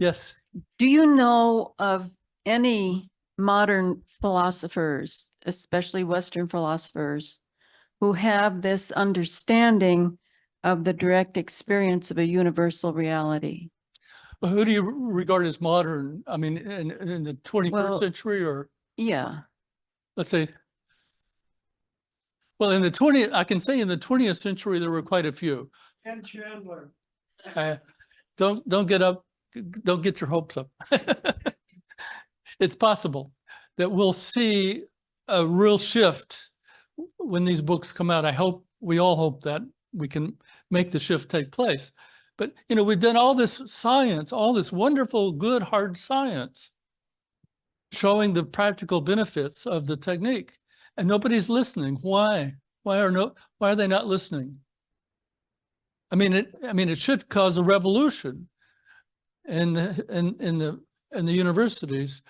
Yes. Do you know of any modern philosophers, especially Western philosophers, who have this understanding of the direct experience of a universal reality? Well, who do you regard as modern? I mean, in the 21st century, or Yeah. let's say, well, I can say in the 20th century, there were quite a few. And Chandler. Don't get your hopes up. It's possible that we'll see a real shift when these books come out. We all hope that we can make the shift take place. But, we've done all this science, all this wonderful, good, hard science, showing the practical benefits of the technique, and nobody's listening. Why? Why are they not listening? I mean, it should cause a revolution in the universities,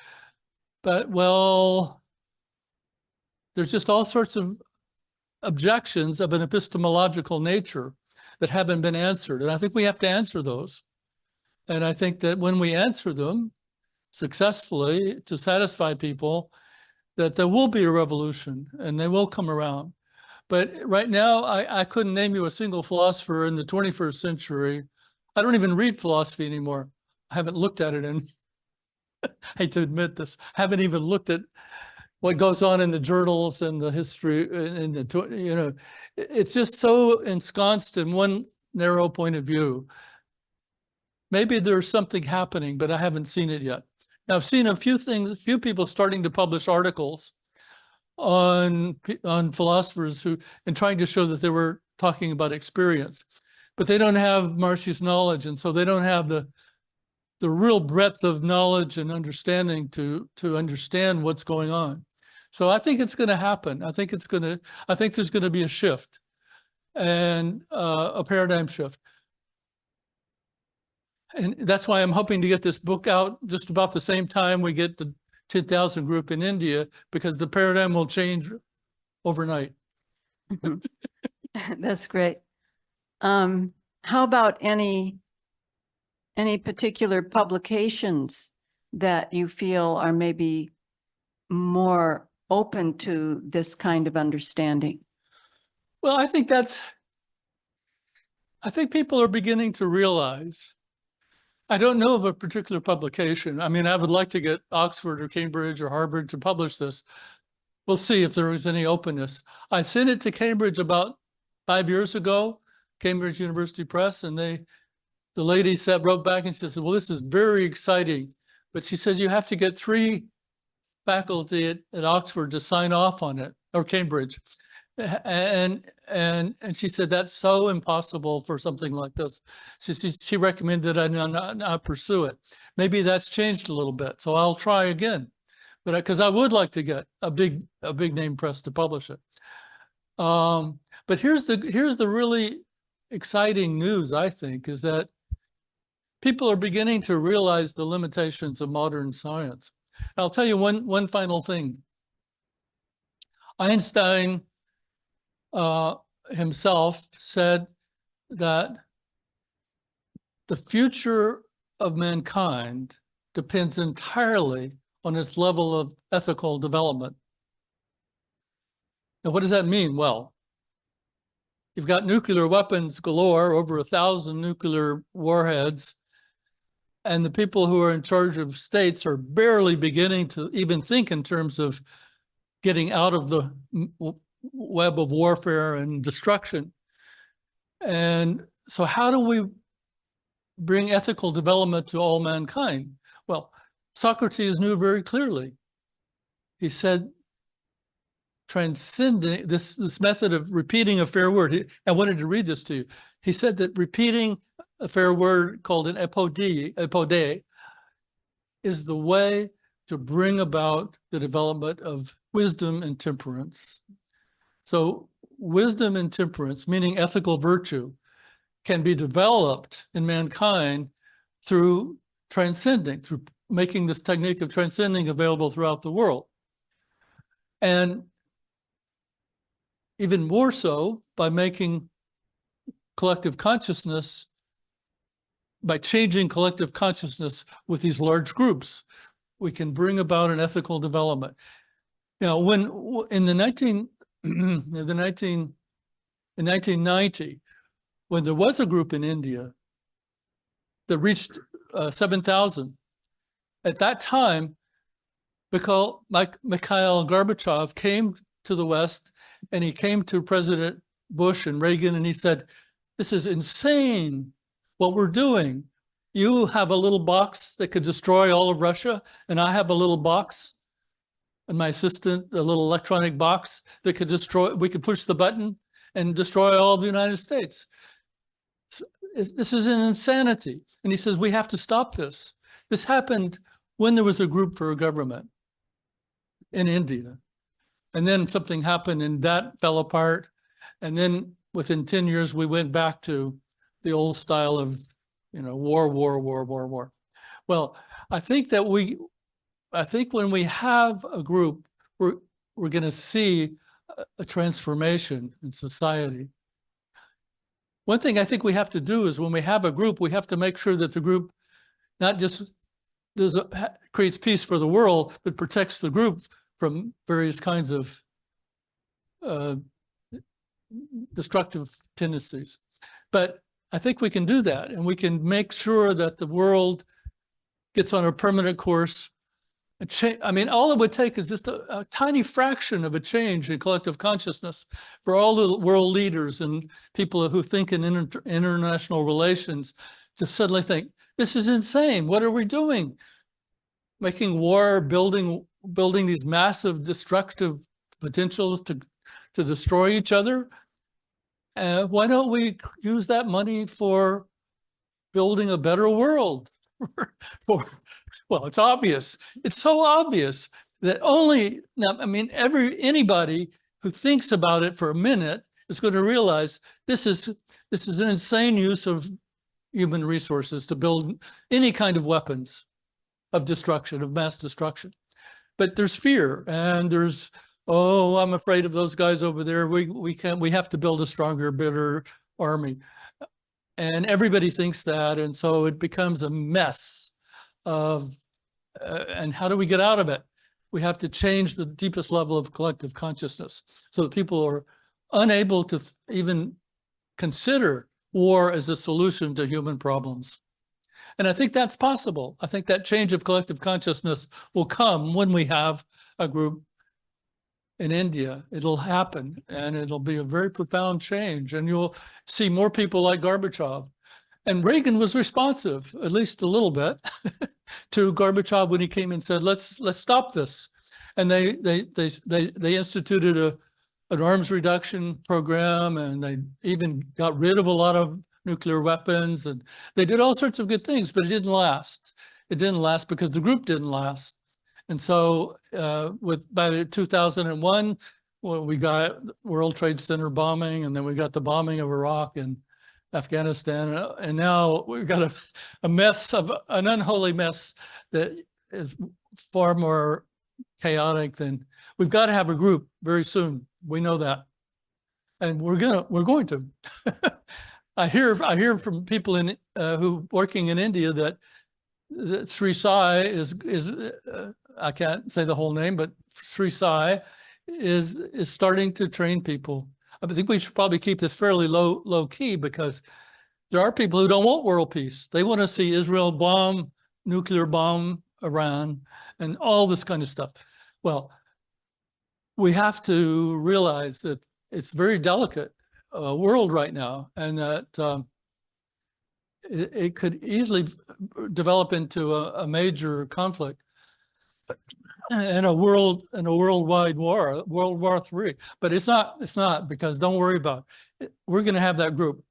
but well, there's just all sorts of objections of an epistemological nature that haven't been answered, and I think we have to answer those. And I think that when we answer them successfully to satisfy people, that there will be a revolution and they will come around. But right now, I couldn't name you a single philosopher in the 21st century. I don't even read philosophy anymore. I haven't looked at it in, I hate to admit this, haven't even looked at what goes on in the journals and the history, and it's just so ensconced in one narrow point of view. Maybe there's something happening, but I haven't seen it yet. Now, I've seen a few people starting to publish articles on philosophers and trying to show that they were talking about experience, but they don't have Marcy's knowledge, and so they don't have the real breadth of knowledge and understanding to understand what's going on. So I think it's going to happen. I think there's going to be a shift, and a paradigm shift. And that's why I'm hoping to get this book out just about the same time we get the 10,000 group in India, because the paradigm will change overnight. That's great. How about any particular publications that you feel are maybe more open to this kind of understanding? Well, I think people are beginning to realize. I don't know of a particular publication. I mean, I would like to get Oxford or Cambridge or Harvard to publish this. We'll see if there is any openness. I sent it to Cambridge about 5 years ago, Cambridge University Press, and the lady wrote back and she said, well, this is very exciting. But she says you have to get 3 faculty at Oxford to sign off on it, or Cambridge. And she said, that's so impossible for something like this. She recommended I not pursue it. Maybe that's changed a little bit, so I'll try again. But because I would like to get a big name press to publish it. But here's the really exciting news, I think, is that people are beginning to realize the limitations of modern science. And I'll tell you one final thing. Einstein himself said that the future of mankind depends entirely on its level of ethical development. Now, what does that mean? Well, you've got nuclear weapons galore, over 1,000 nuclear warheads, and the people who are in charge of states are barely beginning to even think in terms of getting out of the web of warfare and destruction. And so how do we bring ethical development to all mankind? Well, Socrates knew very clearly. He said, transcending this method of repeating a fair word. I wanted to read this to you. He said that repeating a fair word called an epode is the way to bring about the development of wisdom and temperance. So wisdom and temperance, meaning ethical virtue, can be developed in mankind through transcending, through making this technique of transcending available throughout the world. And even more so by making collective consciousness by changing collective consciousness with these large groups, we can bring about an ethical development. Now, when in 1990, when there was a group in India that reached 7,000, at that time, Mikhail Gorbachev came to the West, and he came to President Bush and Reagan, and he said, "This is insane what we're doing. You have a little box that could destroy all of Russia, and I have a little box, and my assistant, a little electronic box that could destroy, we could push the button and destroy all of the United States. This is an insanity." And he says, we have to stop this. This happened when there was a group for a government in India. And then something happened and that fell apart. And then within 10 years, we went back to the old style of, war. Well, I think when we have a group, we're going to see a transformation in society. One thing I think we have to do is when we have a group, we have to make sure that the group not just creates peace for the world, but protects the group from various kinds of destructive tendencies. But I think we can do that, and we can make sure that the world gets on a permanent course. I mean, all it would take is just a tiny fraction of a change in collective consciousness for all the world leaders and people who think in international relations to suddenly think, this is insane. What are we doing? Making war, building these massive destructive potentials to destroy each other. Why don't we use that money for building a better world? Well, it's obvious. It's so obvious that anybody who thinks about it for a minute is going to realize this is an insane use of human resources to build any kind of weapons of destruction, of mass destruction. But there's fear, and there's, oh, I'm afraid of those guys over there. We have to build a stronger, better army. And everybody thinks that, and so it becomes a mess of, and how do we get out of it? We have to change the deepest level of collective consciousness so that people are unable to even consider war as a solution to human problems. And I think that's possible. I think that change of collective consciousness will come when we have a group in India. It'll happen, and it'll be a very profound change, and you'll see more people like Gorbachev. And Reagan was responsive, at least a little bit, to Gorbachev when he came and said, let's stop this. And they instituted an arms reduction program, and they even got rid of a lot of nuclear weapons, and they did all sorts of good things, but it didn't last. It didn't last because the group didn't last. And so by 2001, well, we got World Trade Center bombing, and then we got the bombing of Iraq and Afghanistan. And now we've got a mess of an unholy mess that is far more chaotic than we've got to have a group very soon. We know that. And we're going to. I hear from people who working in India that Sri Sai is I can't say the whole name, but Sri Sai is starting to train people. I think we should probably keep this fairly low key, because there are people who don't want world peace. They want to see Israel nuclear bomb Iran, and all this kind of stuff. Well, we have to realize that it's very delicate world right now, and that it could easily develop into a major conflict and a worldwide war, World War III. But it's not, because don't worry about it. We're going to have that group.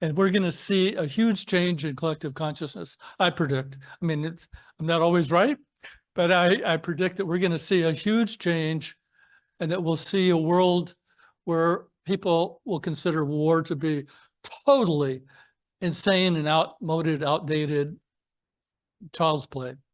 And we're going to see a huge change in collective consciousness, I predict. I mean, I'm not always right, but I predict that we're going to see a huge change, and that we'll see a world where people will consider war to be totally insane and outmoded, outdated, child's play.